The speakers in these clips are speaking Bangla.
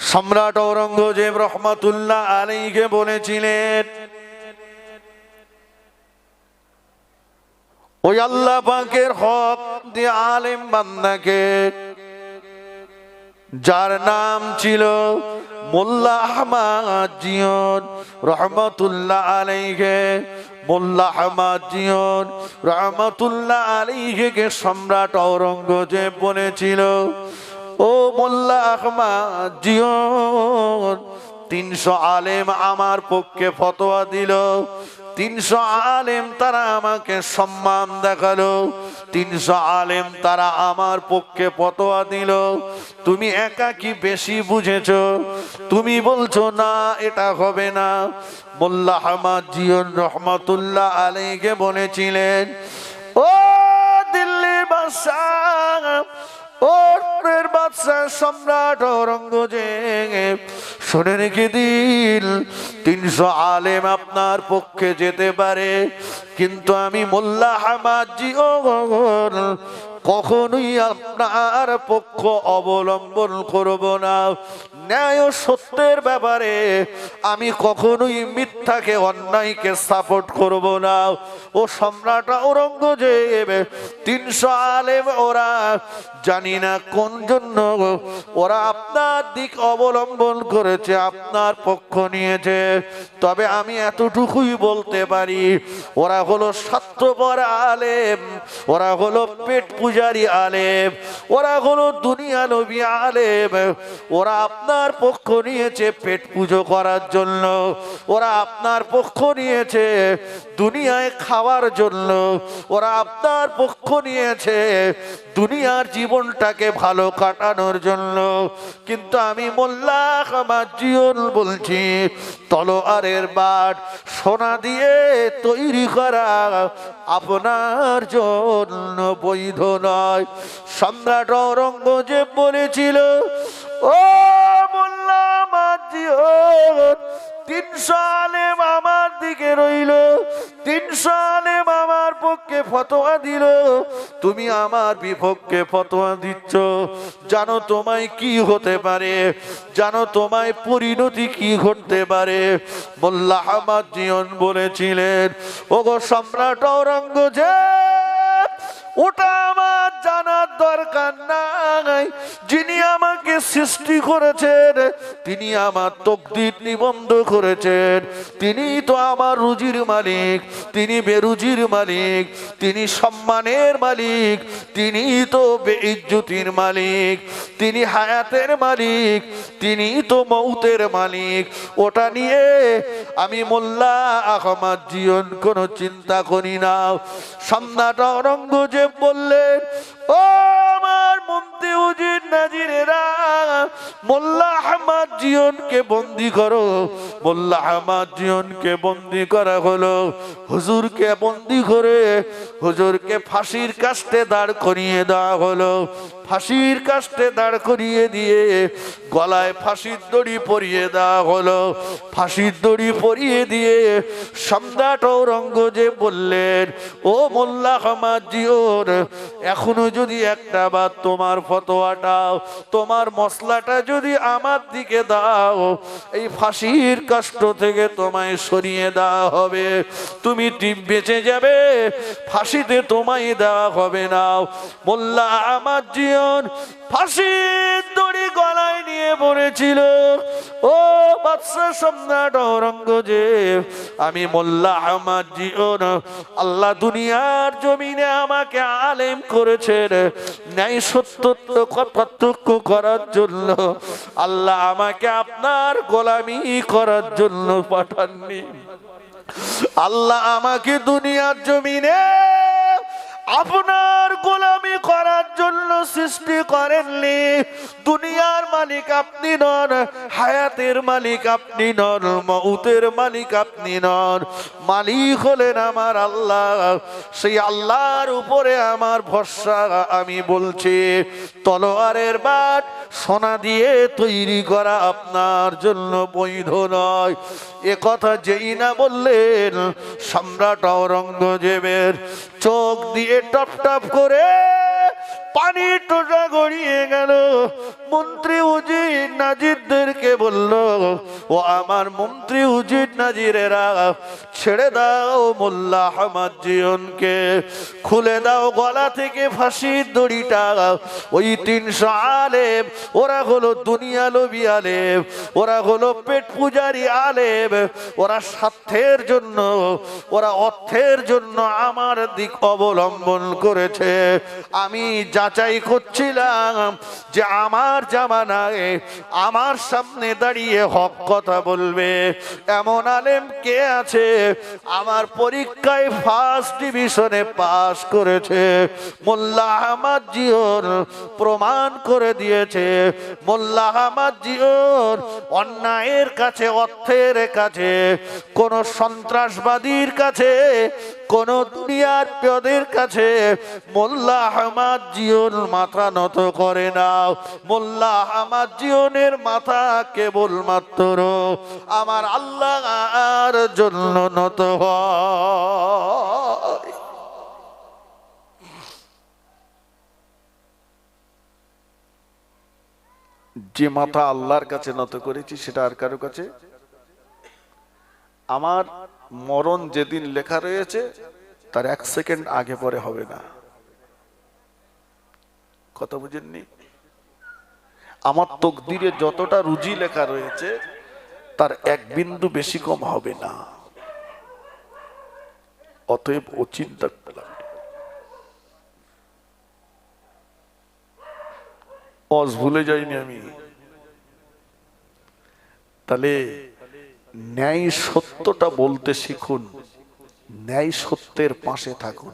সম্রাট ঔরঙ্গজেব রহমাতুল্লাহ আলাইহিকে বলেছিলেন, ওই আল্লাহ পাকের হক দিয়ে আলেম বান্দাকে, যার নাম ছিল মোল্লা আহমদ জিয়র রহমাতুল্লাহ আলাইহি, মোল্লা আহমদ জিয়র রহমাতুল্লাহ আলাইহিকে সম্রাট ঔরঙ্গজেব বলেছিল, ও মোল্লা আহমদ জিয়র, 300 আলেম আমার পক্ষে ফতোয়া দিল, 300 আলেম তারা আমাকে সম্মান দেখালো, 300 আলেম তারা আমার পক্ষে ফতোয়া দিল, তুমি একা কি বেশি বুঝেছো? তুমি বলছো না এটা হবে না। মোল্লা আহমদ জিয়র রহমাতুল্লাহ আলাইহি বলেছিলেন, ও দিল্লির বাদশাহ, ও বাদশাহ সম্রাট ঔরঙ্গজেব, শুনে রেখে দিন, 300 আলেম আপনার পক্ষে যেতে পারে, কিন্তু আমি মোল্লা আহমদ জিয়র কখনোই আপনার পক্ষ অবলম্বন করব না। ন্যায় ও সত্যের ব্যাপারে আমি কখনোই মিথ্যাকে অন্যায়কে সাপোর্ট করব না। ও সম্রাট ঔরঙ্গজেব, 300 আলেম ওরা জানি না কোন জন্য ওরা আপনার দিক অবলম্বন করেছে, আপনার পক্ষ নিয়েছে, তবে আমি এতটুকুই বলতে পারি, ওরা হলো স্বার্থপর আলেম, ওরা হলো পেট পূজারী আলেম, ওরা হলো দুনিয়া নবী আলেম। ওরা আপনার পক্ষ নিয়েছে পেট পুজো করার জন্য, ওরা আপনার পক্ষ নিয়েছে দুনিয়ায় খাওয়ার জন্য, ওরা আপনার পক্ষ নিয়েছে দুনিয়ার জীবনটাকে ভালো কাটানোর জন্য। কিন্তু আমি মোল্লা আহমদ জিয়র বলছি, তলোয়ারের বাট সোনা দিয়ে তৈরি করা আপনার জন্য বৈধ নয়। সম্রাট ঔরঙ্গজেব বলেছিল, ও মোল্লা আহমদ জিয়র, 300 আলেম আমার দিকে রইল, 300 আলেম আমার পক্ষে ফতোয়া দিল, তুমি আমার বিপক্ষে ফতোয়া দিচ্ছ, জানো তোমায় কি হতে পারে, জানো তোমায় পরিণতি কি ঘটতে পারে। মোল্লা আহমদ জিয়র বলেছিলেন, ওগো সম্রাট ঔরঙ্গজেব, ওটা আমার জানার দরকার নাই, যিনি আমাকে সৃষ্টি করেছেন, তিনি আমার তকদির নিবন্ধ করেছেন, তিনি তো আমার রুজির মালিক, তিনি বেরুজির মালিক, তিনি সম্মানের মালিক, তিনি তো বেইজ্জতির মালিক, তিনি হায়াতের মালিক, তিনি তো মৌতের মালিক। ওটা নিয়ে আমি মোল্লা আহমদ জিয়র কোনো চিন্তা করি না। সম্রাট ঔরঙ্গজেব বললেন, ও আমার মন্ত্রী উজির নাজিরেরা, মোল্লা আহমদ জিয়রকে বন্দি করো। মোল্লা আহমদ জিয়রকে বন্দি করা হলো, হুজুরকে বন্দি করে হুজুরকে ফাঁসির কাস্টে দাঁড় করিয়ে দেওয়া হলো। ফাঁসির কাস্টে দাঁড় করিয়ে দিয়ে গলায় ফাঁসির দড়ি পরিয়ে দেওয়া হলো। ফাঁসির দড়ি পরিয়ে দিয়ে সম্রাট ঔরঙ্গজেব বললেন, ও মোল্লা আহমদ জিয়র, এখনো যদি একটা বার তোমার ফতোয়াটা, তোমার মশলাটা যদি আমার দিকে দাও, এই ফাঁসির কাষ্ট থেকে তোমায় সরিয়ে দেওয়া হবে, তুমি বেঁচে যাবে, ফাঁসিতে তোমায় দেওয়া হবে না। মোল্লা আহমদ জিয়র ফাঁসির দড়ি গলায় নিয়ে পড়েছিল। ও বাদশা সম্রাট ঔরঙ্গজেব, আমি মোল্লা আহমদ জিয়র, আল্লাহ দুনিয়ার জমিনে আমাকে আলেম করেছেন ন্যায় সত্য পার্থক্য করার জন্য, আল্লাহ আমাকে আপনার গোলামি করার জন্য পাঠাননি। আল্লাহ আমাকে দুনিয়ার জমিনে আপনার গোলামি করার জন্য সৃষ্টি করেননি। দুনিয়ার মালিক আপনি নন, হায়াতের মালিক আপনি নন, মউতের মালিক আপনি নন, মালিক হলেন আমার আল্লাহ। সেই আল্লাহর উপরে আমার ভরসা। আমি বলছি, তলোয়ারের বাট সোনা দিয়ে তৈরি করা আপনার জন্য বৈধ নয়। এ কথা যেই না বললেন, সম্রাট ঔরঙ্গজেবের চোখ দিয়ে টপ টপ করে পানি টোটা গড়িয়ে গেল। মন্ত্রী উজির নাজিরদেরকে বলল, ও আমার মন্ত্রী উজির নাজিরেরা, ছেড়ে দাও মোল্লা আহমদ জিয়নকে, খুলে দাও গলা থেকে ফাঁসির দড়িটা। ওই 300 আলেম, ওরা হলো দুনিয়া লোভী আলেম, ওরা হলো পেট পূজারি আলেম, ওরা স্বার্থের জন্য, ওরা অর্থের জন্য আমার দিক অবলম্বন করেছে। আমি যাচাই করছিলাম যে আমার জামানায় আমার সামনে দাঁড়িয়ে হক কথা বলবে এমন আলেম কে আছে। আমার পরীক্ষায় ফার্স্ট ডিভিশনে পাস করেছে। মোল্লা আহমদ জিয়র প্রমাণ করে দিয়েছে, মোল্লা আহমদ জিয়র অন্যায়ের কাছে, অর্থের কাছে, কোন সন্ত্রাসবাদীর কাছে, কোন দুনিয়ার প্রিয়দের কাছে মোল্লা আহমদ জিয়র মাথা নত করে না। মোল্লা আহমদ জিয়রের মাথা কেবলমাত্র আমার আল্লাহর জন্য নত হয়। যে মাথা আল্লাহর কাছে নত করেছি সেটা আর কারো কাছে, আমার মরণ যেদিন লেখা রয়েছে তার 1 সেকেন্ড আগে পরে হবে না। কথা বুঝেননি? আমার তকদিরে যতটা রুজি লেখা রয়েছে তার 1 বিন্দু বেশি কম হবে না। অতএব ও চিন্তা করলাম, ভুলে যাইনি আমি। তাহলে ন্যায় সত্যটা বলতে শিখুন, ন্যায় সত্যের পাশে থাকুন।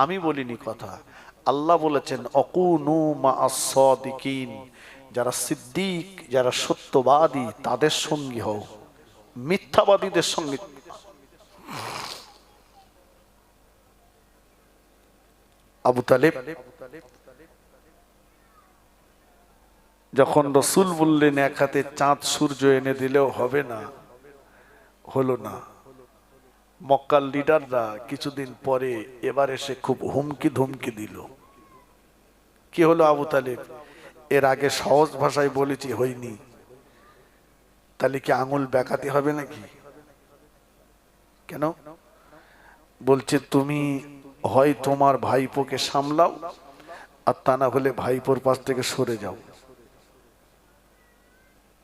আমি বলিনি কথা, আল্লাহ বলেছেন অকুনু মা'আস সাদিকিন, যারা সিদ্দিক, যারা সত্যবাদী তাদের সঙ্গী হও, মিথ্যাবাদীদের সঙ্গে। আবু তালেব যখন রসুল বললেন 1 হাতে চাঁদ সূর্য এনে দিলেও হবে না, হলো না, মক্কার লিডাররা কিছুদিন পরে এবার এসে খুব হুমকি ধমকি দিল। কি হলো আবু তালেব? এর আগে সহজ ভাষায় বলেছি, হয়নি, তাহলে কি আঙুল বেঁকাতে হবে নাকি? কেন? বলছে তুমি হয় তোমার ভাইপোকে সামলাও, আর তা না হলে ভাইপোর পাশ থেকে সরে যাও।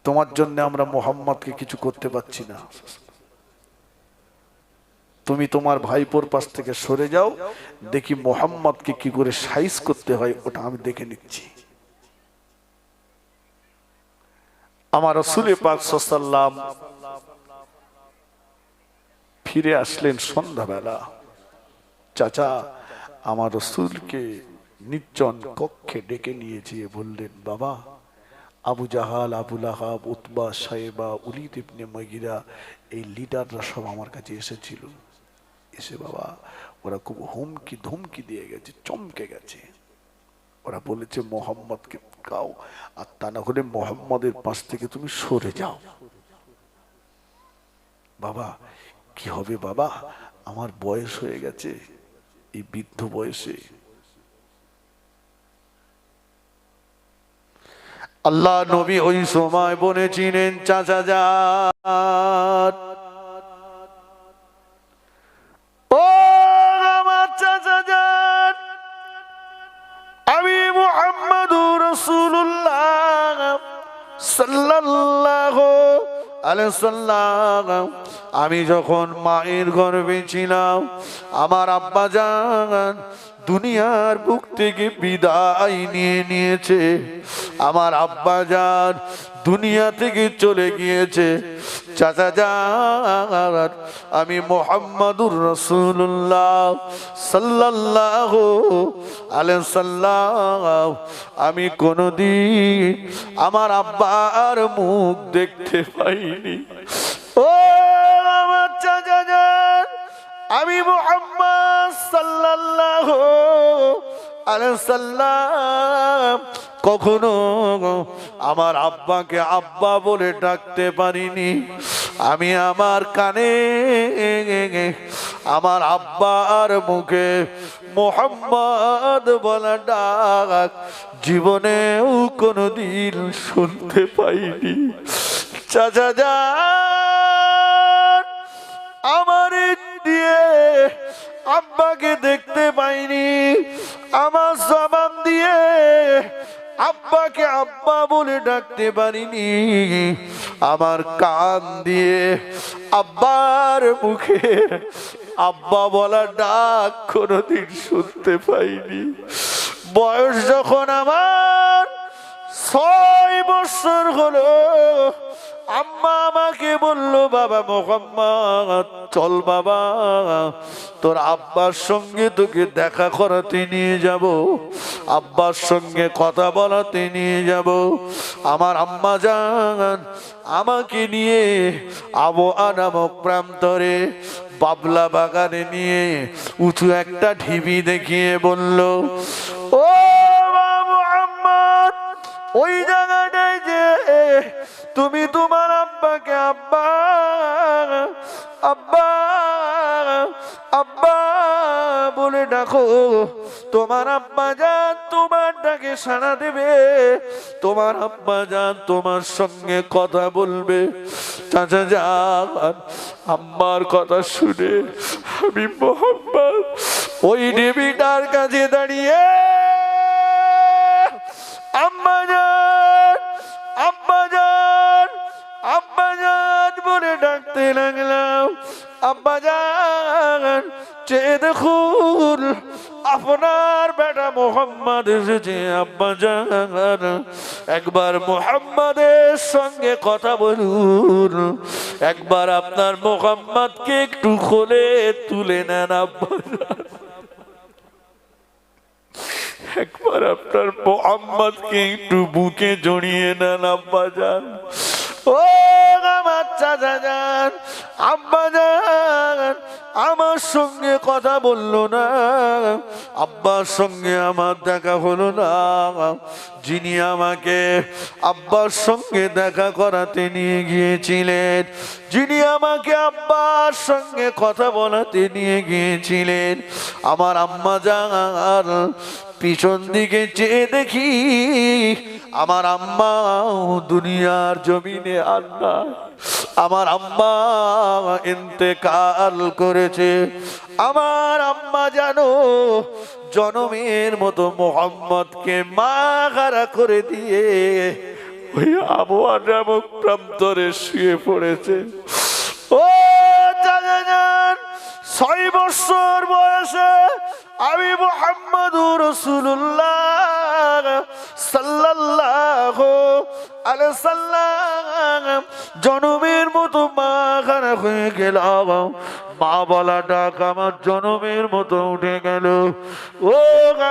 তোমার জন্য আমরা মোহাম্মদকে কিছু করতে পারছি না, তুমি তোমার ভাইপোর পাশ থেকে সরে যাও, দেখি মোহাম্মদকে কি করে সাইজ করতে হয় ওটা আমি দেখে নিচ্ছি। আমার রাসূল পাক সাল্লাল্লাহু আলাইহি ওয়াসাল্লাম ফিরে আসলেন সন্ধ্যাবেলা। চাচা আমার রাসূলকে নির্জন কক্ষে ডেকে নিয়ে গিয়ে বললেন, বাবা, আবু জাহাল, আবু লাহাব, উতবা, সাইবা, উলিদ ইবনে মুগীরা, এই লিডাররা সব আমার কাছে এসেছিল। এসে বাবা ওরা খুব হুমকি ধমকি দিয়ে গেছে, চমকে গেছে। ওরা বলেছে মোহাম্মদকে গাও, আর তা না হলে মোহাম্মদের পাশ থেকে তুমি সরে যাও। বাবা কি হবে বাবা, আমার বয়স হয়ে গেছে, এই বৃদ্ধ বয়সে। আল্লাহ নবী ওই সময় বলেছিলেন, চাচা যান, ও আমার চাচা যান, আমি মুহাম্মদুর রাসূলুল্লাহ সাল্লাল্লাহু আলাইহি ওয়াসাল্লাম, আমি যখন মায়ের গর্ভে ছিলাম, আমার আব্বা জান দুনিয়ার বুক থেকে বিদায় নিয়ে নিয়েছে। আমার আব্বা জান দুনিয়া থেকে চলে গিয়েছে। চাচা জান, আমি মুহাম্মদুর রাসূলুল্লাহ সাল্লাল্লাহু আলাইহি সাল্লাম, আমি কোনদিন আমার আব্বার মুখ দেখতে পাইনি। ও আমার চাচা জান, আমি মুহাম্মদ সাল্লাল্লাহু আলাইহি সাল্লাম কখনো আমার আব্বাকে আব্বা বলে ডাকতে পারিনি। আমি আমার কানে আমার আব্বার মুখে মোহাম্মদ বলা ডাক জীবনেও কোনোদিন শুনতে পাইনি। চাচা যান, আমার দিয়ে আব্বাকে দেখতে পাইনি, আমার জবান দিয়ে আব্বাকে আব্বা বলে ডাকতে পারিনি, আমার কান দিয়ে আব্বার মুখে আব্বা বলা ডাক কোনোদিন শুনতে পাইনি। বয়স যখন আমার 6 বছর হলো, আম্মা আমাকে বললো, বাবা মোহাম্মদ চল বাবা, তোর আব্বার সঙ্গে তোকে দেখা করাতে নিয়ে যাব, আব্বার সঙ্গে কথা বলাতে নিয়ে যাব। আমার আম্মা জান আমাকে নিয়ে আবওয়া নামক প্রান্তরে বাবলা বাগানে নিয়ে উঁচু একটা ঢিবি দেখিয়ে বলল, ও মোহাম্মদ, ওই জায়গাটায় যে তুমি তোমার আব্বাকে আব্বা আব্বা আব্বা বলে ডাকো, তোমার আব্বা যান তোমার ডাকে সাড়া দেবে, তোমার আব্বা যান তোমার সঙ্গে কথা বলবে। চাচা যান, আম্মার কথা শুনে আমি মোহাম্মদ ওই দেবীটার কাছে দাঁড়িয়ে আম্মা যান আব্বা যান আব্বা যান বলে ডাকতে লাগলাম। আব্বা যান, চেয়ে দেখুন আপনার বেটা মোহাম্মদ এসেছে। আব্বা যান, একবার মোহাম্মদের সঙ্গে কথা বলুন, একবার আপনার মোহাম্মদকে একটু কোলে তুলে নেন। আব্বা যান, একবার আপনার মোহাম্মদকে একটু বুকে জড়িয়ে নেন। আব্বা যান, ও আমার চাচা যান, আব্বা যান আমার সঙ্গে কথা বললো না, আব্বার সঙ্গে আমার দেখা হলো না। যিনি আমাকে আব্বার সঙ্গে দেখা করাতে নিয়ে গিয়েছিলেন, যিনি আমাকে আব্বার সঙ্গে কথা বলাতে নিয়ে গিয়েছিলেন, আমার আম্মা যান, পিছন দিকে চেয়ে দেখি আমার আম্মা দুনিয়ার জমিনে আর না, আমার আম্মা ইন্তেকাল করেছে। আমার আম্মা জানো জনমের মতো মোহাম্মদকে মা গারা করে দিয়ে ওই আবওয়া নামক প্রান্তরে শুয়ে পড়েছে। ও চাচা যান, 6 বছর বয়সে আমি মুহাম্মাদুর রাসূলুল্লাহ সাল্লাল্লাহু আলাইহি সাল্লাম জনমের মতো মা খারাপ হয়ে গেল। মা বলা ডাক আমার জনমের মতো উঠে গেল। ও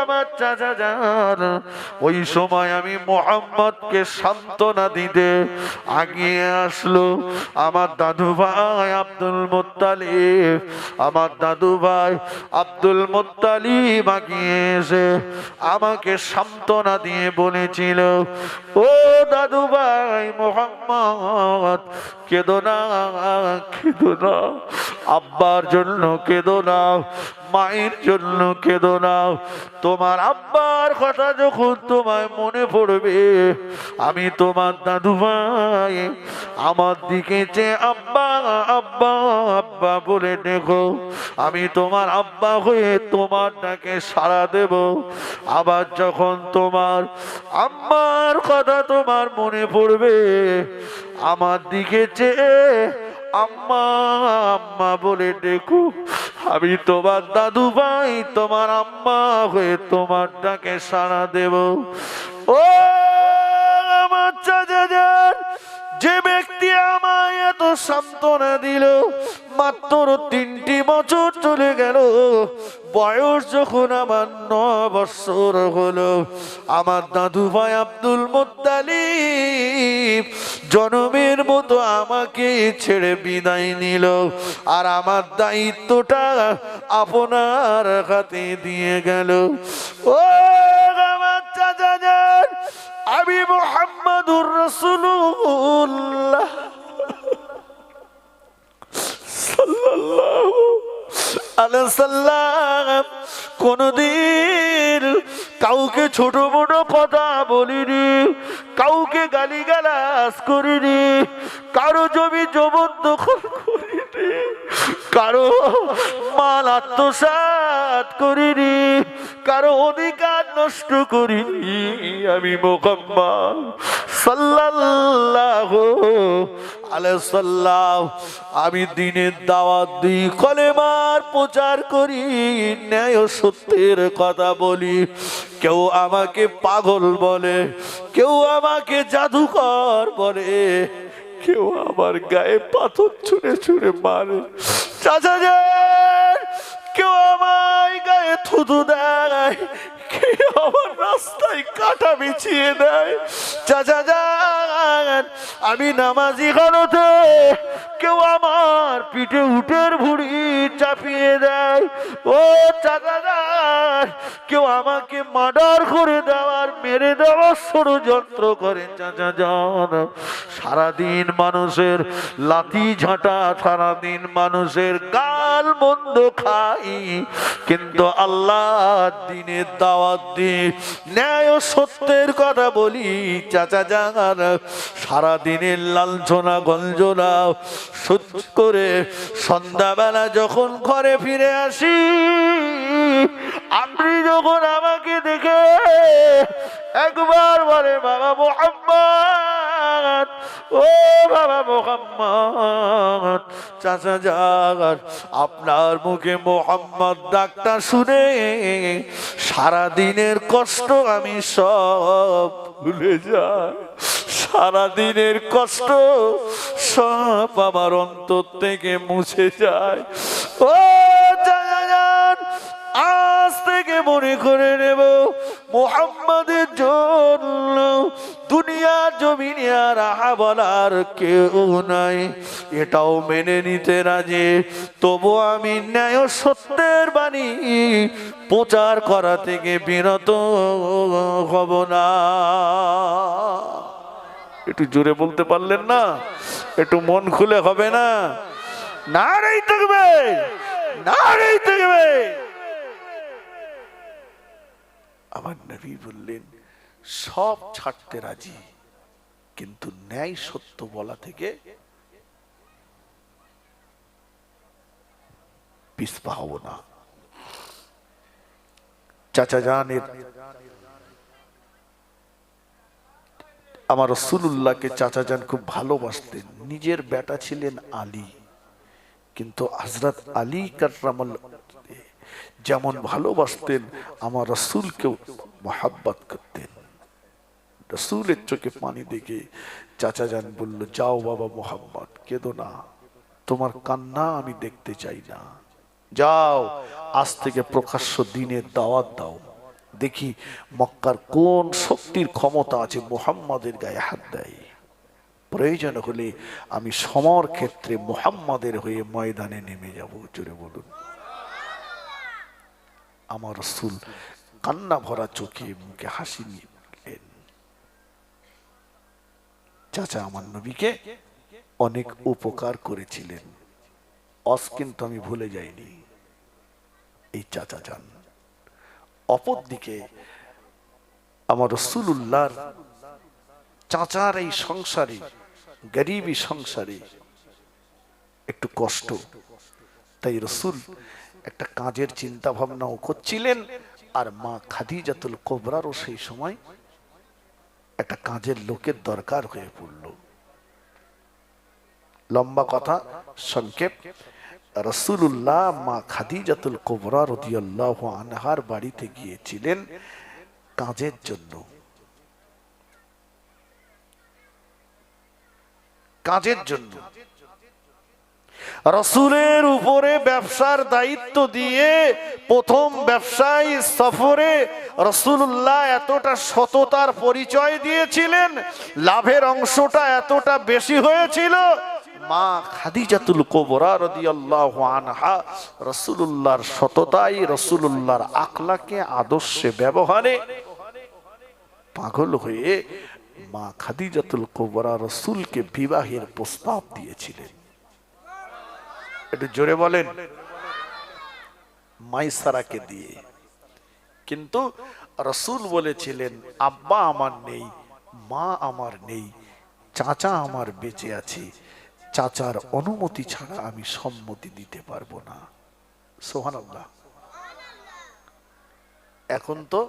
আমার চাচা যান, ওই সময় আমি মুহাম্মদকে সান্ত্বনা দিতে আগিয়ে আসলো আমার দাদু ভাই আব্দুল মুত্তালিব। আমার দাদু ভাই আব্দুল মুত্তালিব আগিয়ে এসে আমাকে সান্ত্বনা দিয়ে বলেছিল, ও দাদু ভাই মুহাম্মদ, কেঁদো না, কেঁদো না, আব্বার জন্য কেঁদো না, মায়ের জন্য কেঁদো না। তোমার আব্বার কথা যখন তোমায় মনে পড়বে, আমি তোমার দাদু ভাই আমার দিকে চেয়ে আব্বা আব্বা আব্বা বলে দেখো, আমি তোমার আব্বা হয়ে তোমার ডাকে সাড়া দেব। আবার যখন তোমার আম্মার কথা তোমার মনে পড়বে, আমার দিকে চেয়ে আম্মা আম্মা বলে দেখো, আমি তোমার দাদু ভাই তোমার আম্মা হয়ে তোমার ডাকে সাড়া দেব। ও আমার চাচা যান, যে ব্যক্তি আমায় এত সান্ত্বনা দিল, মাত্র 3টি বছর চলে গেল, বয়স যখন আমার 9 বছর হলো, আমার দাদু ভাই আব্দুল মুত্তালিব জনমের মতো আমাকে ছেড়ে বিদায় নিল, আর আমার দায়িত্বটা আপনার হাতে দিয়ে গেল। ও আমার চাচা যান, আমি মুহাম্মাদুর রাসূলুল্লাহ আলাইহিস সালাম কোনদিন কাউকে ছোট বড় কথা বলিনি, কাউকে গালিগালাজ করিনি, কারো জমি জবরদখল করিনি, কারো মাল আত্মসাৎ করিনি, কারো অধিকার নষ্ট করিনি। আমি মুহাম্মদ সাল্লাল্লাহু আলাইহি সাল্লাম আমি দ্বীনের দাওয়াত দিই, কলেমার প্রচার করি, ন্যায় ও সত্যের কথা বলি। কেউ আমাকে পাগল বলে, কেউ আমাকে জাদুকর বলে, কেউ আমার গায়ে পাথর ছুঁড়ে ছুঁড়ে মারে। চাচা যান, কেউ আমার গায়ে থুতু দেয়, কেউ আমার রাস্তায় কাঁটা বিছিয়ে দেয়। চাচা যান, আমি নামাজি হালতে কেউ আমার পিঠে উটের ভুঁড়ি চাপিয়ে দেয়। ও চাচা যান, কেউ আমাকে মার্ডার করে দেওয়ার, মেরে দেওয়ার ষড়যন্ত্র করে। চাচা যান, সারাদিন মানুষের লাথি ঝাঁটা, সারাদিন মানুষের গাল মন্দ খাই, কিন্তু আল্লাহর দ্বীনের দাওয়াত দিই, ন্যায় ও সত্যের কথা বলি। চাচা যান, সারাদিনের লাঞ্ছনা গঞ্জনা সহ্য করে সন্ধ্যাবেলা যখন ঘরে ফিরে আসি, আপনি যখন আমাকে দেখে একবার বলে বাবা মুহাম্মদ, ও বাবা মুহাম্মদ, চাচা যান, আপনার মুখে মুহাম্মদ ডাকটা শুনে সারাদিনের কষ্ট আমি সব ভুলে যাই। সারাদিনের কষ্ট সব আমার অন্তর থেকে মুছে যায়। ও চাচা যান, আজ থেকে মনে করে নেব মুহাম্মাদের জন্য দুনিয়ার জমিনে আর আহা বলার কেউ নাই, এটাও মেনে নিতে রাজি। তবু আমি ন্যায় সত্যের বাণী প্রচার করা থেকে বিরত হব না। একটু জোরে বলতে পারলেন না? একটু মন খুলে হবে না? নারে তাকবীর, নারে তাকবীর। আমার নবী বললেন সব ছাড়তে রাজি, কিন্তু ন্যায় সত্য বলা থেকে পিছপা হব না। চাচা জানের আমার রাসূলুল্লাহকে চাচা জান খুব ভালোবাসতেন। নিজের বেটা ছিলেন আলী, কিন্তু হযরত আলী কাররামাল্লাহু যেমন ভালোবাসতেন আমার রাসূলকেও মহব্বত করতেন। রাসূলের চোখে পানি দেখে চাচা জান বলল, যাও বাবা মুহাম্মদ, কেঁদো না, তোমার কান্না আমি দেখতে চাই না। যাও, আজ থেকে প্রকাশ্য দ্বীনের দাওয়াত দাও, দেখি মক্কার কোন শক্তির ক্ষমতা আছে মুহাম্মাদের গায়ে হাত দেয়। প্রয়োজন হলে আমি সমর ক্ষেত্রে মুহাম্মাদের হয়ে ময়দানে নেমে যাব। জোরে বলুন। আমার রাসূল কান্না ভরা চোখে মুখে হাসি নিলেন। চাচা আমার নবীকে অনেক উপকার করেছিলেন, আজ কিন্তু আমি ভুলে যাইনি এই চাচা যান। অপরদিকে আমার রাসূলুল্লাহর চাচার এই সংসারে, গরিবী সংসারে একটু কষ্ট, তাই রাসূল একটা কাজের চিন্তা ভাবনাও করছিলেন। আর মা খাদিজাতুল কুবরারও সেই সময় একটা কাজের লোকের দরকার হয়ে পড়ল। লম্বা কথা সংক্ষেপ, রাসূলুল্লাহ মা খাদিজাতুল কুবরা রাদিয়াল্লাহু আনহার বাড়িতে গিয়েছিলেন কাজের জন্য। কাজের জন্য রাসূলের উপরে ব্যবসার দায়িত্ব দিয়ে প্রথম ব্যবসায়ী সফরে রাসূলুল্লাহ এতটা সততার পরিচয় দিয়েছিলেন, লাভের অংশটা এতটা বেশি হয়েছিল। মা খাদিজাতুল কুবরা রাদিয়াল্লাহু আনহা রাসূলুল্লাহর সততায়, রাসূলুল্লাহর আখলাকে, আদর্শে, ব্যবহারে পাগল হয়ে মা খাদিজাতুল কুবরা রাসূলকে বিবাহের প্রস্তাব দিয়েছিলেন। একটু জোরে বলেন। মাইসারাকে দিয়ে। কিন্তু রাসূল বলেছিলেন আব্বা আমার নেই, মা আমার নেই, চাচা আমার বেঁচে আছে, চাচার অনুমতি ছাড়া আমি সম্মতি দিতে পারবো না। সুবহানাল্লাহ। এখন তো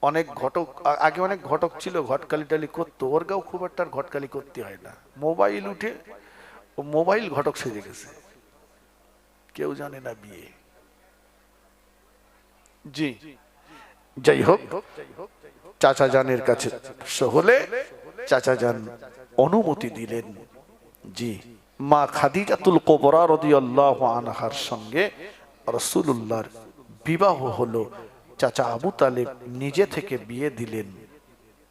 অনেক ঘটক, আগে অনেক ঘটক ছিল, ঘটকালি টালি করতো, ওর গাও খুব একটা ঘটকালি করতে হয় না, মোবাইল উঠে ও মোবাইল ঘটক সেজে গেছে, কেউ জানে না বিয়ে। জি, যাই হোক, চাচা জানের কাছে হলে চাচা জান অনুমতি দিলেন। জি, মা খাদিজাতুল কুবরা রাদিয়াল্লাহু আনহার সঙ্গে রাসূলুল্লাহর বিবাহ হলো। চাচা আবু তালেব নিজে থেকে বিয়ে দিলেন।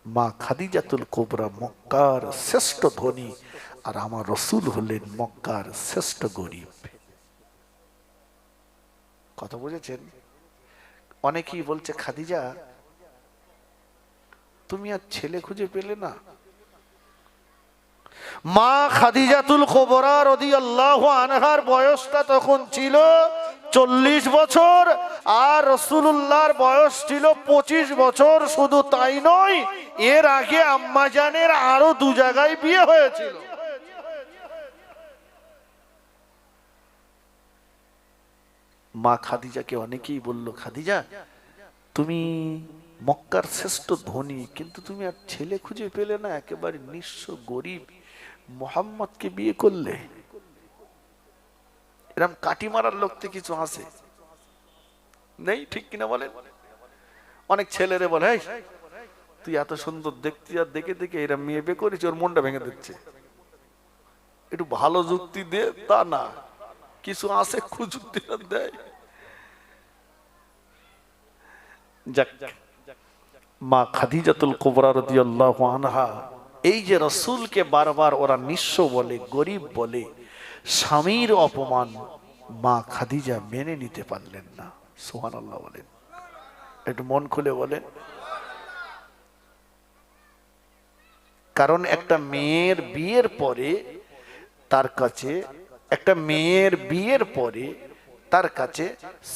মা খাদিজাতুল কুবরা মক্কার শ্রেষ্ঠ ধনী, আর আমার রাসূল হলেন মক্কার শ্রেষ্ঠ গরিব। কথা বুঝেছেন? অনেকেই বলছে খাদিজা তুমি আর ছেলে খুঁজে পেলে না। মা খাদিজাতুল কুবরা রাদিয়াল্লাহু আনহার বয়সটা তখন ছিল 40 বছর, আর রাসূলুল্লাহর বয়স ছিল 25 বছর। শুধু তাই নয়, এর আগে আম্মা জানের আরো 2 জায়গায় বিয়ে হয়েছিল। মা খাদিজাকে অনেকেই বলল, খাদিজা তুমি মক্কার শ্রেষ্ঠ ধনী, কিন্তু তুমি আর ছেলে খুঁজে পেলে না, একেবারে নিঃস্ব গরিব মুহাম্মদকে বিয়ে করলে। এরকম কাটি মারার লোক তো কিছু আছে নেই, ঠিক কিনা বলেন? অনেক ছেলেরে বলে তুই এত সুন্দর দেখতে, আর দেখে দেখে এরা মেয়ে বিয়ে করেছি, ওর মনটা ভেঙে দিচ্ছে। একটু ভালো যুক্তি দে, তা না, কিছু আছে কুযুক্তি দেয়। যাক, মা খাদিজাতুল কুবরা রাদিয়াল্লাহু আনহা এই যে রাসূলকে বারবার ওরা নিঃস্ব বলে, গরিব বলে, স্বামীর অপমান মা খাদিজা মেনে নিতে পারলেন না। সুবহানাল্লাহ বলেন, একটু মন খুলে বলেন। কারণ একটা মেয়ের বিয়ের পরে তার কাছে, একটা মেয়ের বিয়ের পরে তার কাছে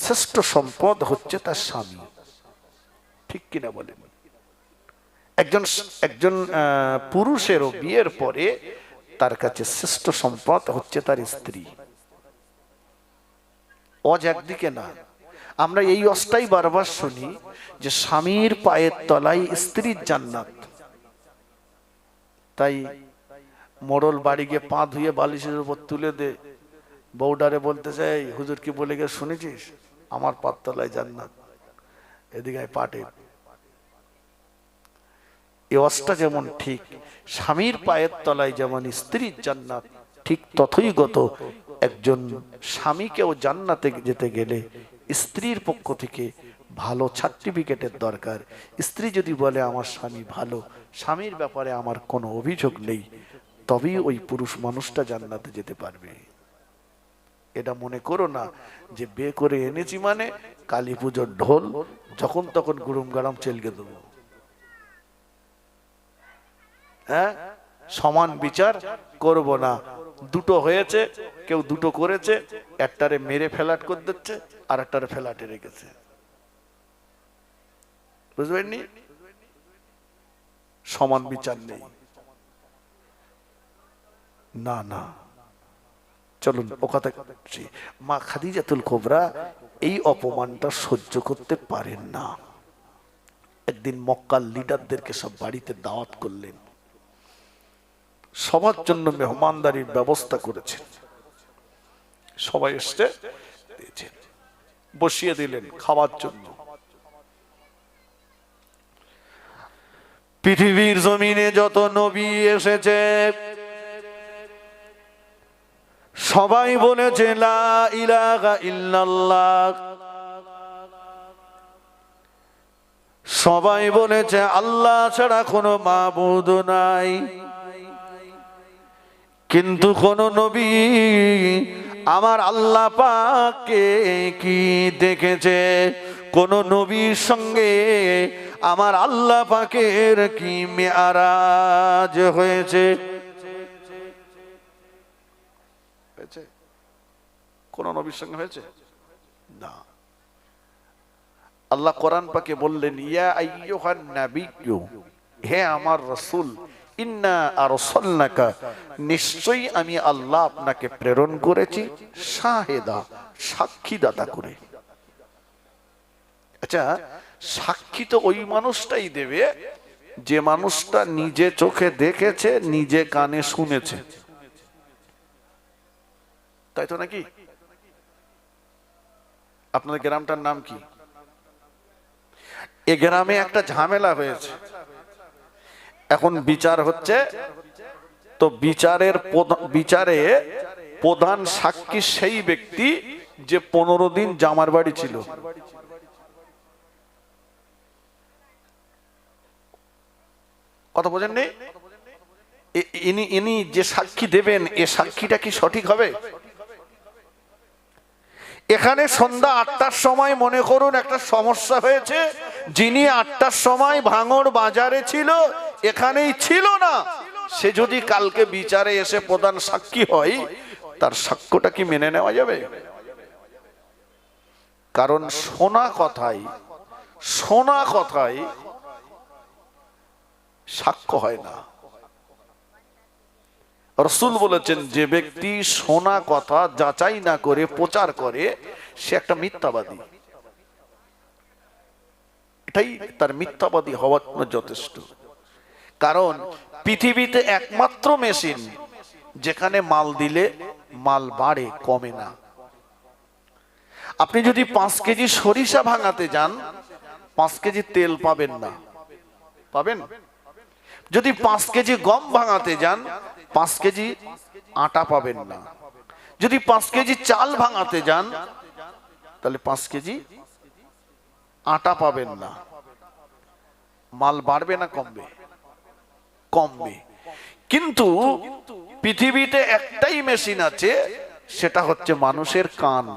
শ্রেষ্ঠ সম্পদ হচ্ছে তার স্বামী, ঠিক কিনা বলেন? একজন পুরুষেরও বিয়ের পরে তার কাছে শ্রেষ্ঠ সম্পদ হচ্ছে তার স্ত্রী। অজ একদিকে না, আমরা এই অষ্টাই বারবার শুনি যে স্বামীর পায়ের তলায় স্ত্রীর জান্নাত। তাই মোড়ল বাড়ি গিয়ে পা ধুয়ে বালিশের উপর তুলে দে, বউডারে বলতে চাই হুজুর কি বলে গিয়ে শুনেছিস, আমার পার তলায় জান্নাত, এদিকে পাটে। এই অষ্টা যেমন ঠিক, স্বামীর পায়ের তলায় যেমন স্ত্রীর জান্নাত, ঠিক তথই গত একজন স্বামীকেও জান্নাতে যেতে গেলে স্ত্রীর পক্ষ থেকে ভালো সার্টিফিকেটের দরকার। স্ত্রী যদি বলে আমার স্বামী ভালো, স্বামীর ব্যাপারে আমার কোনো অভিযোগ নেই, তবেই ওই পুরুষ মানুষটা জান্নাতে যেতে পারবে। এটা মনে করো না যে বিয়ে করে এনেছি মানে কালী পুজোর ঢোল যখন তখন গুরুম গারাম চেলকে দেবো। হ্যাঁ, সমান বিচার করব না। দুটো হয়েছে, কেউ দুটো করেছে, একটারে মেরে ফ্ল্যাট করে দিচ্ছে, আর একটারে ফ্ল্যাটে রেখেছে, বুঝবেননি? সমান বিচার নেই। না না, চলুন ও কথা। মা খাদিজাতুল কুবরা এই অপমানটা সহ্য করতে পারেন না। একদিন মক্কার লিডারদেরকে সব বাড়িতে দাওয়াত করলেন, সবার জন্য মেহমানদারির ব্যবস্থা করেছেন, সবাই এসে বসিয়ে দিলেন খাওয়ার জন্য। পৃথিবীর জমিনে যত নবী এসেছে সবাই বলেছে লা ইলাহা ইল্লাল্লাহ, সবাই বলেছে আল্লাহ ছাড়া কোনো মাবুদ নাই। কিন্তু কোন নবী আমার আল্লাহ পাককে কি দেখেছে? কোন নবীর সঙ্গে আমার আল্লাহ পাকের কি মেরাজ হয়েছে? কোন নবীর সঙ্গে হয়েছে? না। আল্লাহ কোরআন পাকে বললেন, ইয়া আইয়ুহান নাবিয়্যু, হে আমার রাসূল, ইন্না আরসালনাকা, নিশ্চয়ই আমি আল্লাহ আপনাকে প্রেরণ করেছি, শাহেদা, সাক্ষীদাতা করে। আচ্ছা, সাক্ষী তো ওই মানুষটাই দেবে যে মানুষটা নিজে চোখে দেখেছে, নিজে কানে শুনেছে, তাই তো নাকি? আপনাদের গ্রামটার নাম কি? এ গ্রামে একটা ঝামেলা হয়েছে, এখন বিচার হচ্ছে। তো বিচারে প্রধান সাক্ষী সেই ব্যক্তি যে 15 দিন জামার বাড়ি ছিল। কথা বোঝেননি? ইনি যে সাক্ষী দেবেন, এ সাক্ষীটা কি সঠিক হবে? এখানে সন্ধ্যা 8টার সময় মনে করুন একটা সমস্যা হয়েছে, যিনি 8টার সময় ভাঙড় বাজারে ছিল, এখানেই ছিল না, সে যদি কালকে বিচারে এসে প্রধান সাক্ষী হয়, তার সাক্ষ্যটা কি মেনে নেওয়া যাবে? কারণ শোনা কথায় সাক্ষ্য হয় না। রাসূল বলেছেন, যে ব্যক্তি শোনা কথা যাচাই না করে প্রচার করে, সে একটা মিথ্যাবাদী। এটাই তার মিথ্যাবাদী হওয়ার যথেষ্ট। কারণ পৃথিবীতে একমাত্র মেশিন যেখানে মাল দিলে মাল বাড়ে, কমে না। আপনি যদি 5 কেজি সরিষা ভাঙাতে যান, 5 কেজি তেল পাবেন না। পাবেন? যদি 5 কেজি গম ভাঙাতে যান, 5 কেজি আটা পাবেন না। যদি 5 কেজি চাল ভাঙাতে যান, তাহলে 5 কেজি আটা পাবেন না। মাল বাড়বে না কমবে? কমবে। কিন্তু পৃথিবীতে একটাই মেশিন আছে, সেটা হচ্ছে মানুষের কান।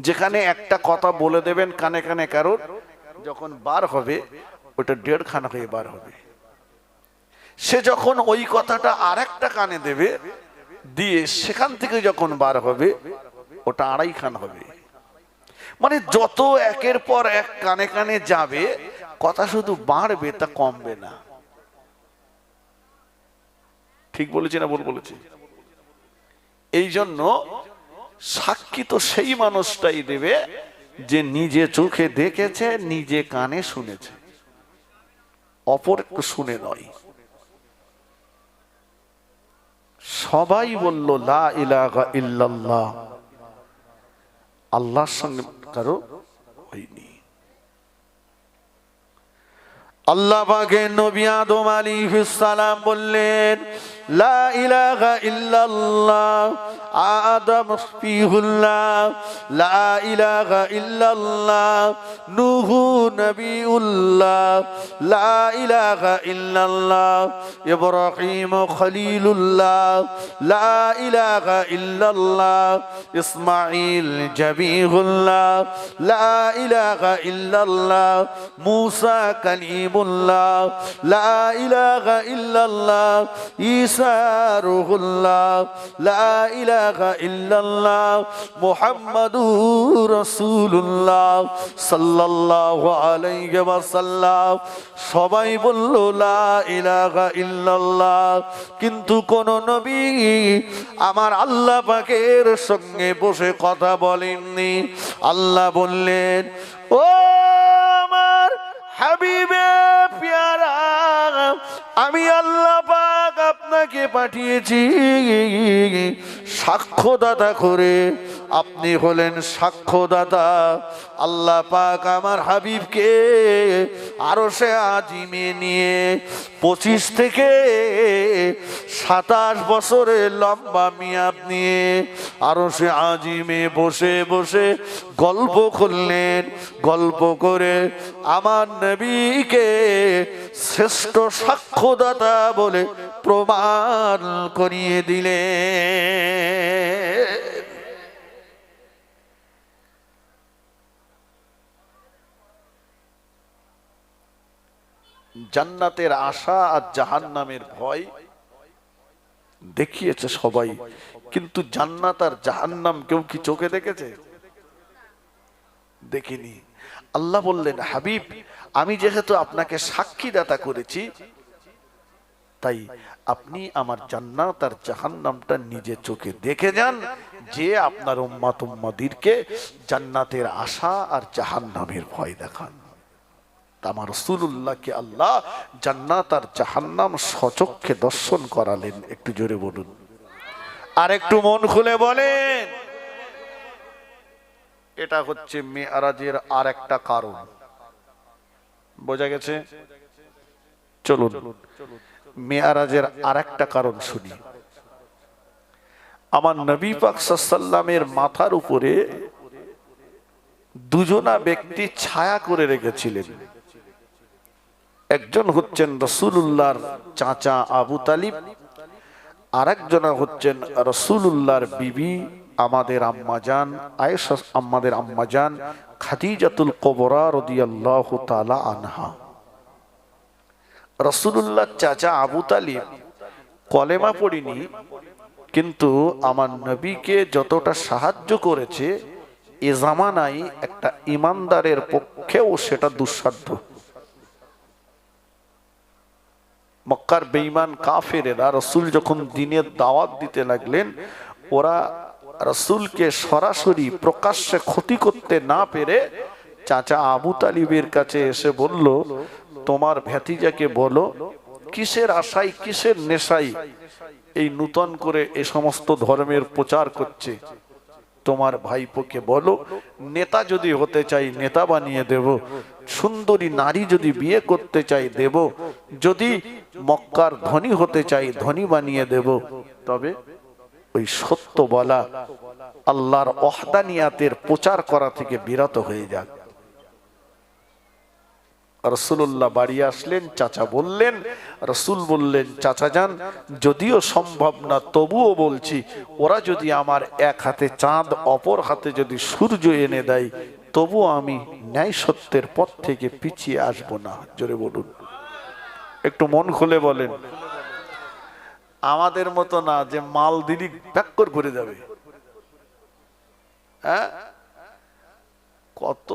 যেখানে একটা কথা বলে দেবেন কানে কানে কারোর, যখন বার হবে ওটা 1.5 খানা হয়ে বার হবে। সে যখন ওই কথাটা আরেকটা কানে দেবে, দিয়ে সেখান থেকে যখন বার হবে ওটা 2.5 খান হবে। মানে যত একের পর এক কানে কানে যাবে, কথা শুধু বাড়বে, তা কমবে না। ঠিক বলেছি না ভুল বলেছি? এই জন্য সাক্ষী তো সেই মানুষটাই দেবে যে নিজে চোখে দেখেছে, নিজে কানে শুনেছে, অপর শুনে নয়। সবাই বলল লা ইলাহা ইল্লাল্লাহ, আল্লাহর সঙ্গে কারো হয়নি। আল্লাহ পাকের নবী আদম আলাইহিস সালাম বললেন, লা ইলাহা ইল্লাল্লাহ, আদম ফিহুল্লাহ, লা ইলাহা ইল্লাল্লাহ, নূহু নবিউল্লাহ, লা ইলাহা ইল্লাল্লাহ, ইব্রাহিম খলিলুল্লাহ, লা ইলাহা ইল্লাল্লাহ, ইসমাঈল জবিহুল্লাহ, লা ইলাহা ইল্লাল্লাহ, মূসা কালিমুল্লাহ, লা ইলাহা ইল্লাল্লাহ, ঈসা রূহুল্লাহ, লা ইলাহা ইল্লাল্লাহ, মুহাম্মাদুর রাসূলুল্লাহ সাল্লাল্লাহু আলাইহি ওয়াসাল্লাম। সবাই বলল লা ইলাহা ইল্লাল্লাহ, কিন্তু কোন নবী আমার আল্লাহ পাকের সঙ্গে বসে কথা বলেননি। আল্লাহ বললেন, ও আমার হাবিবে প্যারা, আমি আল্লাহ পাক আপনাকে পাঠিয়েছি সাক্ষ্যদাতা করে। আপনি হলেন সাক্ষ্যদাতা। আল্লাহ পাক আমার হাবিবকে আরশে আজিমে নিয়ে 25 থেকে 27 বছরের লম্বা মেয়াদ নিয়ে আরশে আজিমে বসে বসে গল্প করলেন। গল্প করে আমার নবীকে শ্রেষ্ঠ সাক্ষ্যদাতা বলে প্রমাণ করিয়ে দিলেন। জান্নাতের আশা আর জাহান্নামের ভয় দেখিয়েছে সবাই, কিন্তু জান্নাত আর জাহান্নাম কেউ কি চোখে দেখেছে? দেখিনি। আল্লাহ বললেন, হাবিব আমি যেহেতু আপনাকে সাক্ষীদাতা করেছি, তাই আপনি আমার জান্নাত আর জাহান্নামটা নিজে চোখে দেখে যান, যে আপনার উম্মত উম্মাদেরকে জান্নাতের আশা আর জাহান্নামের ভয় দেখান। আমার রাসূলুল্লাহকে আল্লাহ জান্নাত আর জাহান্নাম সচক্ষে দর্শন করালেন। একটু জোরে বলুন, আর একটু মন খুলে বলেন। এটা হচ্ছে মেরাজের আর একটা কারণ। বোঝা গেছে? চলুন মেরাজের আর একটা কারণ শুনি। আমার নবী পাক সাল্লাল্লাহু আলাইহি ওয়াসাল্লামের মাথার উপরে দুজনা ব্যক্তি ছায়া করে রেখেছিলেন। একজন হচ্ছেন রাসূলুল্লাহর চাচা আবু তালিব, আর একজন হচ্ছেন রাসূলুল্লাহর বিবি আমাদের আম্মাজান আয়েশা, আমাদের আম্মাজান খাদিজাতুল কুবরা রাদিয়াল্লাহু তাআলা আনহা। রাসূলুল্লাহর চাচা আবু তালিব কলেমা পড়েনি, কিন্তু আমার নবীকে যতটা সাহায্য করেছে এ জামানায় একটা ইমানদারের পক্ষেও সেটা দুঃসাধ্য। মক্কার বেঈমান কাফেরেরা রাসূল যখন দ্বীনের দাওয়াত দিতে লাগলেন, ওরা রাসূলকে সরাসরি প্রকাশ্যে ক্ষতি করতে না পেরে চাচা আবু তালিবের কাছে এসে বলল, তোমার ভাতিজাকে বলো কিসের আশায় কিসের নেশায় এই নূতন করে এ সমস্ত ধর্মের প্রচার করছে। তোমার ভাইপোকে বলো নেতা যদি হতে চাই নেতা বানিয়ে দেব, সুন্দরী নারী যদি বিয়ে করতে চাই দেব, যদি মক্কার ধনী হতে চাই ধনী বানিয়ে দেব, তবে ওই সত্য বলা আল্লাহর ওয়াহদানিয়াতের প্রচার করা থেকে বিরত হয়ে যাক। রাসূলুল্লাহ বাড়ি আসলেন, চাচা বললেন, রাসূল বললেন, চাচা যান যদিও সম্ভব না তবুও বলছি, ওরা যদি আমার এক হাতে চাঁদ অপর হাতে যদি সূর্য এনে দেয়, তবুও আমি ন্যায় সত্যের পথ থেকে পিছিয়ে আসব না। জোরে বলুন, একটু মন খুলে বলেন। আমাদের মতো না যে মাল দিলি প্যাক্কর করে যাবে। হ্যাঁ, কত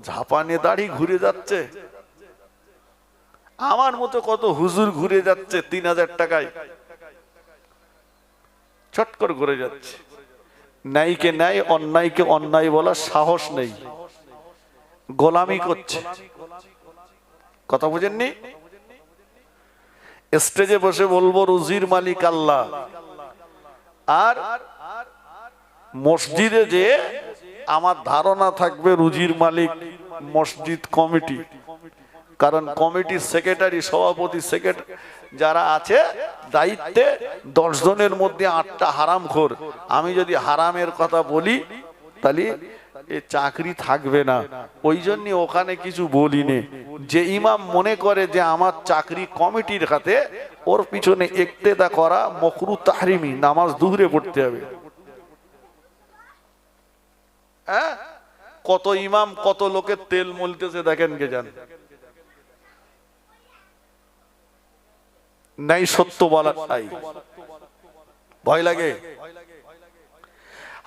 ঝাপানে দাড়ি ঘুরে যাচ্ছে, আমার মতো কত হুজুর ঘুরে যাচ্ছে 3000 টাকায়, চটকর ঘুরে যাচ্ছে। ন্যায়কে ন্যায় অন্যায়কে অন্যায় বলার সাহস নেই, গোলামি করছে। কথা বুঝেননি? স্টেজে বসে বলবো রুজির মালিক আল্লাহ, আর মসজিদে যে আমার ধারণা থাকবে রুজির মালিক মসজিদ কমিটি, কারণ কমিটির সেক্রেটারি সভাপতি সেক্রেটারি যারা আছে দায়িত্বে 10 জনের মধ্যে 8টা হারামখোর। আমি যদি হারামের কথা বলি তাহলে এ চাকরি থাকবে না, ওই জন্য ওখানে কিছু বলিনি। যে ইমাম মনে করে যে আমার চাকরি কমিটির হাতে, ওর পিছনে ইক্তেদা করা মাকরুহ তাহরিমি, নামাজ দুহরে পড়তে হবে। হ্যাঁ, কত ইমাম কত লোকের তেল মলতেছে দেখেন কে জান। নাই সত্য বলার নাই ভয় লাগে।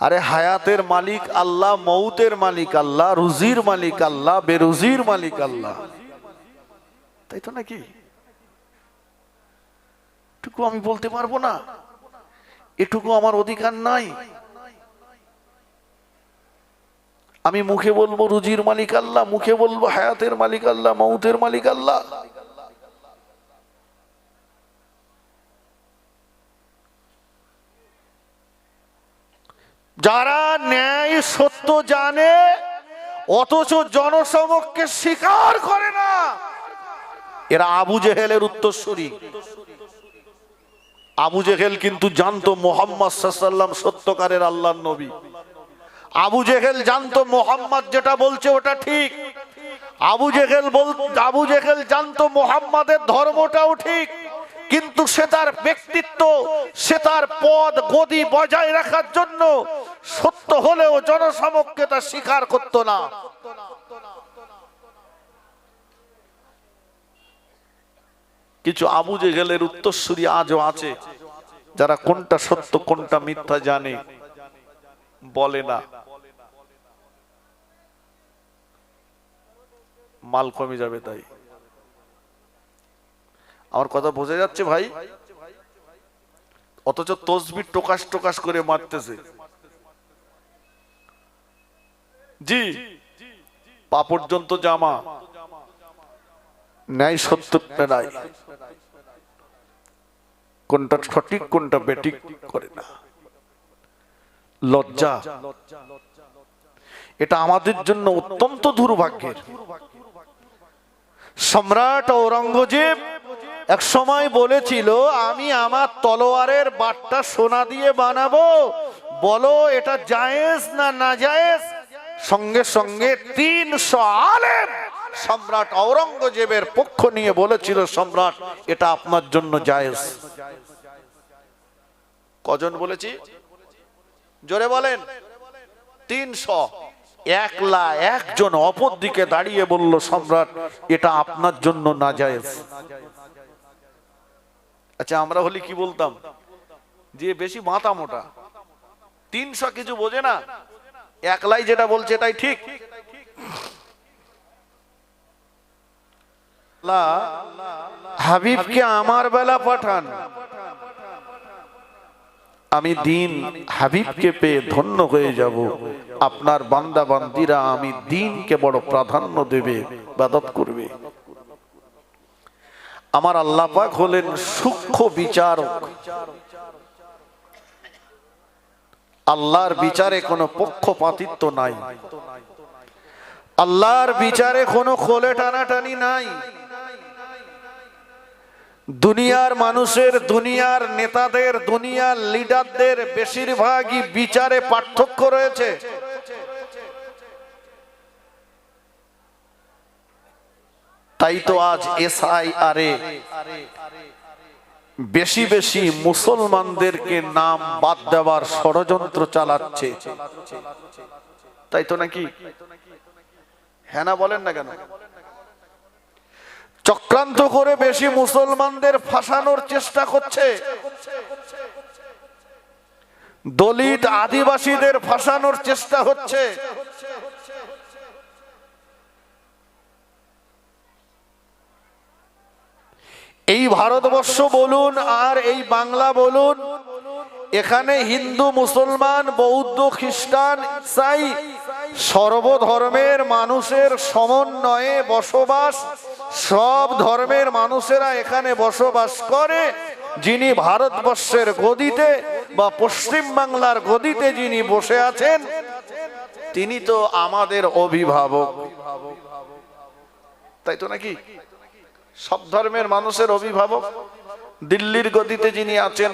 আরে হায়াতের মালিক আল্লাহ, মৌতের মালিক আল্লাহ, রুজির মালিক আল্লাহ, বেরুজির মালিক আল্লাহ, তাই তো নাকি? এটুকু আমি বলতে পারবো না, এটুকু আমার অধিকার নাই। আমি মুখে বলবো রুজির মালিক আল্লাহ, মুখে বলবো হায়াতের মালিক আল্লাহ, মৌতের মালিক আল্লাহ। যারা ন্যায় সত্য জানে অথচ জনসমক্ষে স্বীকার করে না, এরা আবু জেহেলের উত্তরসূরি। আবু জেহেল কিন্তু জানতো মুহাম্মদ সাল্লাল্লাহু আলাইহি ওয়াসাল্লাম সত্যকারের আল্লাহর নবী। আবু জেহেল জানতো মুহাম্মদ যেটা বলছে ওটা ঠিক। আবু জেহেল জানতো মুহাম্মাদের ধর্মটাও ঠিক, কিন্তু সে তার ব্যক্তিত্ব, সে তার পদ গদি বজায় রাখার জন্য সত্য হলেও জনসমক্ষে তা স্বীকার করত না। কিছু আবু জেহেলের উত্তরসূরি আজও আছে, যারা কোনটা সত্য কোনটা মিথ্যা জানে, বলে না। মাল কমে যাবে। তাই আমার কথা বোঝা যাচ্ছে ভাই? অথচ তসবির টোকাস টোকাস করে মারতেছে। জি, পা পর্যন্ত জামা, ন্যায় সত্যটা নাই, কোনটা সঠিক কোনটা বেঠিক করে না। লজ্জা, এটা আমাদের জন্য অত্যন্ত দুর্ভাগ্যের। সম্রাট ঔরঙ্গজেব এক সময় বলেছিল, আমি আমার তলোয়ারের বাটটা সোনা দিয়ে বানাবো, বলো এটা জায়েজ না না জায়েজ? সঙ্গে সঙ্গে 300 আলেম সম্রাট ঔরঙ্গজেবের পক্ষ নিয়ে বলেছিল, সম্রাট এটা আপনার জন্য জায়েজ। কজন বলেছি? জোরে বলেন। 300। একলা একজন অপর দিকে দাঁড়িয়ে বলল, সম্রাট এটা আপনার জন্য নাজায়েজ। আচ্ছা, আমরা হলে কি বলতাম? যে বেশি মাথা মোটা, 300 কিছু বোঝে না, একলাই যেটা বলছে এটাই ঠিক। হাবিবকে আমার বেলা পাঠান, আমি দিন হাবিবকে পেয়ে ধন্য হয়ে যাব। আপনার বান্দা বান্দিরা আমি দিনকে বড় প্রাধান্য দেবে, ইবাদত করবে। আমার আল্লাহ পাক হলেন সূক্ষ্ম বিচারক। আল্লাহর বিচারে কোনো পক্ষপাতিত্ব নাই, আল্লাহর বিচারে কোনো খোলে টানাটানি নাই। দুনিয়ার মানুষের, দুনিয়ার নেতাদের, দুনিয়ার লিডারদের বেশিরভাগই বিচারে পার্থক্য রয়েছে। তাই তো আজ SIR বেশি বেশি মুসলমানদেরকে নাম বাদ দেওয়ার ষড়যন্ত্র চালাচ্ছে। তাই তো নাকি? হ্যাঁ না বলেন না কেন? চক্রান্ত করে বেশি মুসলমানদের ফাঁসানোর চেষ্টা করছে, দলিত আদিবাসীদের ফাঁসানোর চেষ্টা হচ্ছে। এই ভারতবর্ষ বলুন আর এই বাংলা বলুন, এখানে হিন্দু, মুসলমান, বৌদ্ধ, খ্রিস্টান, ইসাই সর্বধর্মের মানুষের সমন্বয়ে বসবাস। সব ধর্মের মানুষেরা এখানে বসবাস করে। যিনি ভারতবর্ষের গদিতে বা পশ্চিম বাংলার গদিতে যিনি বসে আছেন, তিনি তো আমাদের অভিভাবক। তাই তো নাকি? সব ধর্মের মানুষের অভিভাবক। দিল্লির গদিতে যিনি আছেন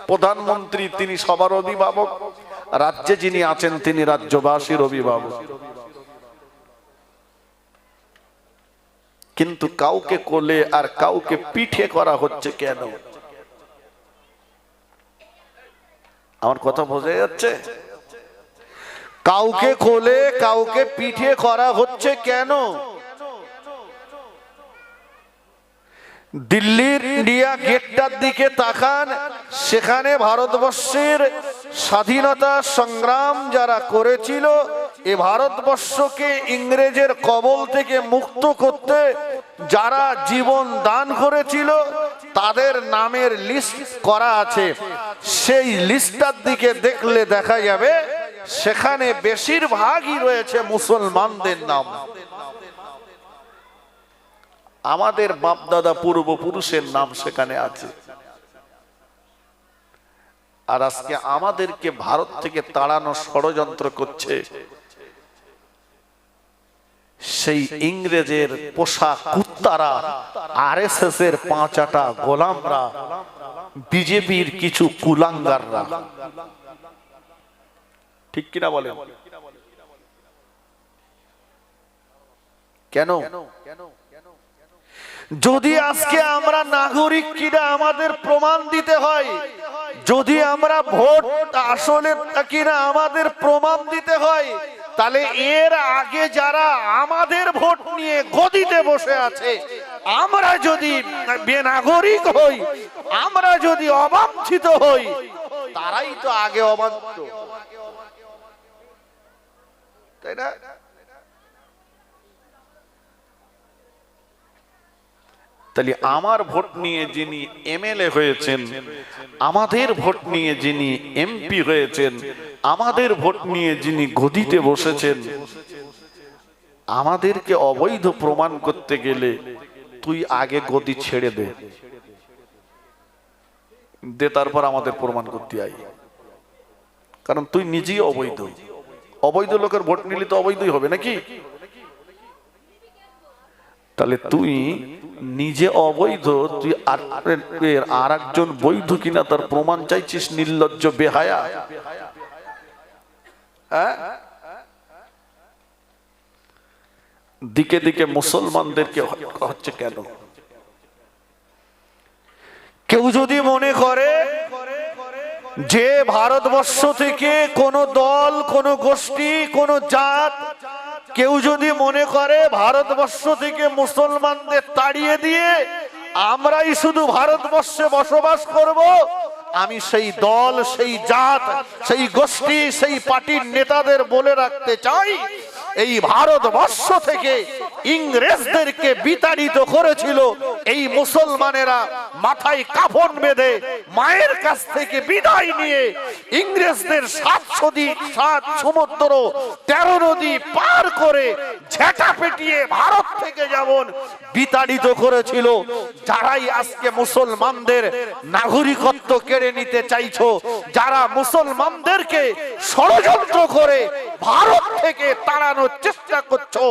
প্রধানমন্ত্রী, তিনি সবার অভিভাবক। রাজ্যে যিনি আছেন তিনি রাজ্যবাসীর অভিভাবক। কিন্তু কাউকে কোলে আর কাউকে পিঠে করা হচ্ছে কেন? আমার কথা বোঝা যাচ্ছে? কাউকে কোলে কাউকে পিঠে করা হচ্ছে কেন? দিল্লির ইন্ডিয়া গেটটার দিকে তাকান, সেখানে ভারতবর্ষের স্বাধীনতা সংগ্রাম যারা করেছিল, এ ভারতবর্ষকে ইংরেজের কবল থেকে মুক্ত করতে যারা জীবন দান করেছিল, তাদের নামের লিস্ট করা আছে। সেই লিস্টটার দিকে দেখলে দেখা যাবে সেখানে বেশিরভাগই রয়েছে মুসলমানদের নাম। আমাদের বাপদাদা পূর্বপুরুষের নাম সেখানে আছে। আর আজকে আমাদেরকে ভারত থেকে তাড়ানোর ষড়যন্ত্র করছে সেই ইংরেজের পোষা কুত্তারা, RSS এর 5 আটা গোলামরা, বিজেপির কিছু কুলাঙ্গাররা। ঠিক কিনা বলেন? কেন? যদি আজকে আমরা নাগরিক কিনা আমাদের প্রমাণ দিতে হয়, যদি আমরা ভোট আসলে কিনা আমাদের প্রমাণ দিতে হয়, তাহলে এর আগে যারা আমাদের ভোট নিয়ে গদিতে বসে আছে, আমরা যদি বেনাগরিক হই, আমরা যদি অবাঞ্ছিত হই, তারাই তো আগে অবাঞ্ছিত, তাই না? তাহলে আমার ভোট নিয়ে যিনি এমএলএ হয়েছেন, আমাদের ভোট নিয়ে যিনি এমপি হয়েছেন, আমাদের ভোট নিয়ে যিনি গদিতে বসেছেন, আমাদেরকে অবৈধ প্রমাণ করতে গেলে তুই আগে গদি ছেড়ে দে, তারপর আমাদের প্রমাণ করতে আই। কারণ তুই নিজেই অবৈধ। অবৈধ লোকের ভোট নিলে তো অবৈধই হবে নাকি? তাহলে তুই নিজে অবৈধ, তুই আর একজন বৈধ কিনা তার প্রমাণ চাইছিস? নির্লজ্জ বেহায়া। দিকে দিকে মুসলমানদেরকে হচ্ছে কেন? কেউ যদি মনে করে যে ভারতবর্ষ থেকে কোন দল, কোন গোষ্ঠী, কোন জাত, কেউ যদি মনে করে ভারতবর্ষ থেকে মুসলমানদের তাড়িয়ে দিয়ে আমরাই শুধু ভারতবর্ষে বসবাস করব, আমি সেই দল, সেই জাত, সেই গোষ্ঠী, সেই পার্টির নেতাদের বলে রাখতে চাই, এই ভারতবর্ষ থেকে ইংরেজদেরকে বিতাড়িত করেছিল এই মুসলমানেরা মাথায় কাফন বেঁধে মায়ের কাছ থেকে বিদায় নিয়ে ইংরেজদের 7 সমুদ্র 13 নদী পার করে ঝেঁটা পেটিয়ে ভারত থেকে যেমন বিতাড়িত করেছিল। যারাই আজকে মুসলমানদের নাগরিকত্ব কেড়ে নিতে চাইছো, যারা মুসলমানদেরকে ষড়যন্ত্র করে ভারত থেকে তাড়ানোর চেষ্টা করছো,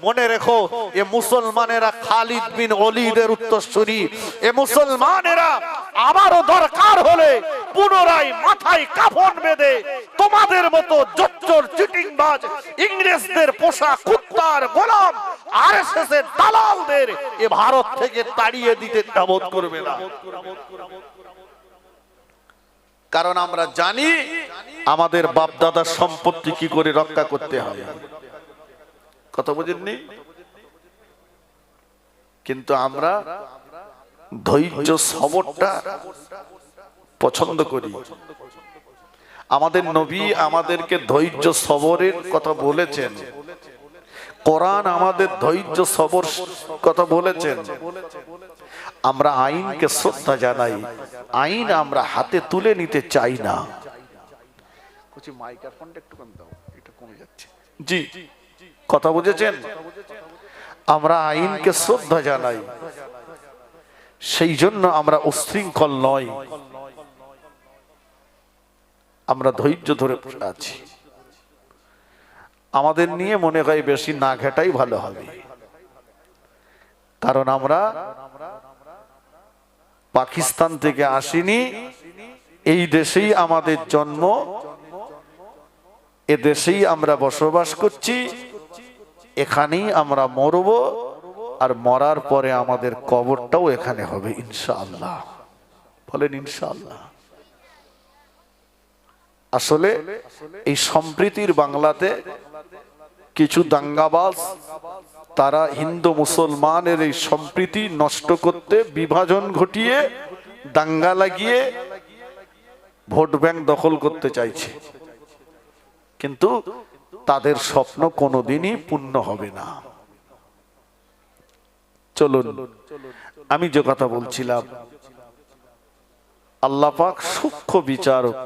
মনে রেখো এ মুসলমানেরা খালিদ বিন ওলীদের উত্তরসূরি। এ মুসলমানেরা আবারও দরকার হলে পুনরায় মাথায় কাফন বেঁধে তোমাদের মতো জোচ্চোর চিটিংবাজ ইংরেজদের পোষা কুত্তার গোলাম আরএসএস এর দালালদের এ ভারত থেকে তাড়িয়ে দিতে দ্বিধা করবে না। কারণ আমরা জানি আমাদের বাপ দাদার সম্পত্তি কি করে রক্ষা করতে হয়। কথা বুঝেননি? কিন্তু আমরা ধৈর্য সবরটা পছন্দ করি। আমাদের নবী আমাদেরকে ধৈর্য সবরের কথা বলেছেন, কোরআন আমাদের ধৈর্য সবর কথা বলেছেন। আমরা আইনকে শ্রদ্ধা জানাই, আইন আমরা হাতে তুলে নিতে চাই না। মাইক্রোফোনটা একটু কম দাও, এটা কমে যাচ্ছে। জি, কথা বুঝেছেন? আমরা আইনকে শ্রদ্ধা জানাই, সেই জন্য আমরা উশৃঙ্খল নই, আমরা ধৈর্য ধরে আছি। আমাদের নিয়ে মনে হয় বেশি না ঘেটাই ভালো হবে, কারণ আমরা পাকিস্তান থেকে আসিনি, এই দেশেই আমাদের জন্ম, এ দেশেই আমরা বসবাস করছি, এখানেই আমরা মরব, আর মরার পরে আমাদের কবরটাও এখানে হবে ইনশাআল্লাহ। বলেন ইনশাআল্লাহ। আসলে এই সম্প্রীতির বাংলাতে কিছু দাঙ্গাবাজ, তারা হিন্দু মুসলমানের এই সম্প্রীতি নষ্ট করতে বিভাজন ঘটিয়ে দাঙ্গা লাগিয়ে ভোট ব্যাংক দখল করতে চাইছে, কিন্তু তাদের স্বপ্ন কোনোদিনই পূর্ণ হবে না। চলুন, আমি যে কথা বলছিলাম, আল্লাহ পাক সূক্ষ্ম বিচারক,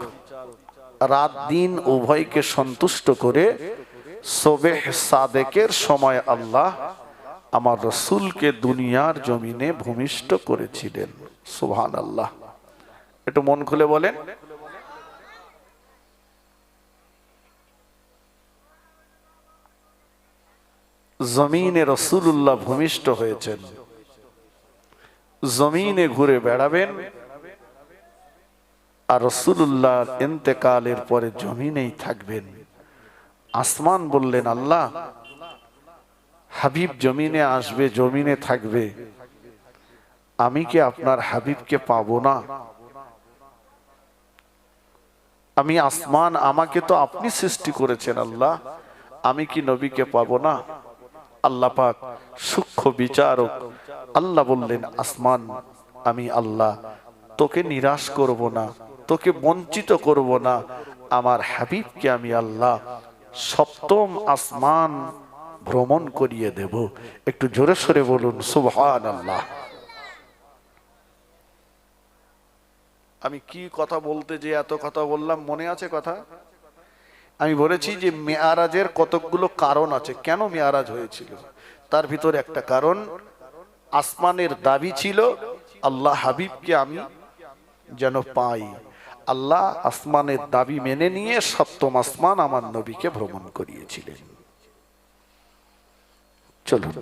রাত দিন উভয়কে সন্তুষ্ট করে সুবহ সাদেকের সময় আল্লাহ আমার রাসূলকে দুনিয়ার জমিনে ভূমিষ্ঠ করেছিলেন। সুবহানাল্লাহ। একটু মন খুলে বলেন। জমিনে রাসূলুল্লাহ ভূমিষ্ঠ হয়েছেন, জমিনে ঘুরে বেড়াবেন, আর রাসূলুল্লাহর ইন্তেকালের পরে জমিনেই থাকবেন। আসমান বললেন, আল্লাহ হাবিব জমিনে আসবে, জমিনে থাকবে, আমি কি আপনার হাবিবকে পাবো না? আমি আসমান, আমাকে তো আপনি সৃষ্টি করেছেন আল্লাহ, আমি কি নবীকে পাবো না? আল্লাহ পাক সূক্ষ্ম বিচারক, আল্লাহ বললেন, আসমান আমি আল্লাহ তোকে নিরাশ করব না, তোকে বঞ্চিত করব না, আমার হাবিবকে আমি আল্লাহ সপ্তম আসমান ভ্রমণ করিয়ে দেব। একটু জোরে সোরে বলুন সুবহানাল্লাহ। আমি কি কথা বলতে যে এত কথা বললাম, মনে আছে কথা? আমি বলেছি যে মেয়ারাজের কতকগুলো কারণ আছে, কেন মেয়ারাজ হয়েছিল। তার ভিতর একটা কারণ, আসমানের দাবি ছিল আল্লাহ হাবিবকে আমি যেন পাই। আল্লাহ আসমানের দাবি মেনে নিয়ে সপ্তম আসমান আমার নবীকে ভ্রমণ করিয়েছিলেন। চলুন।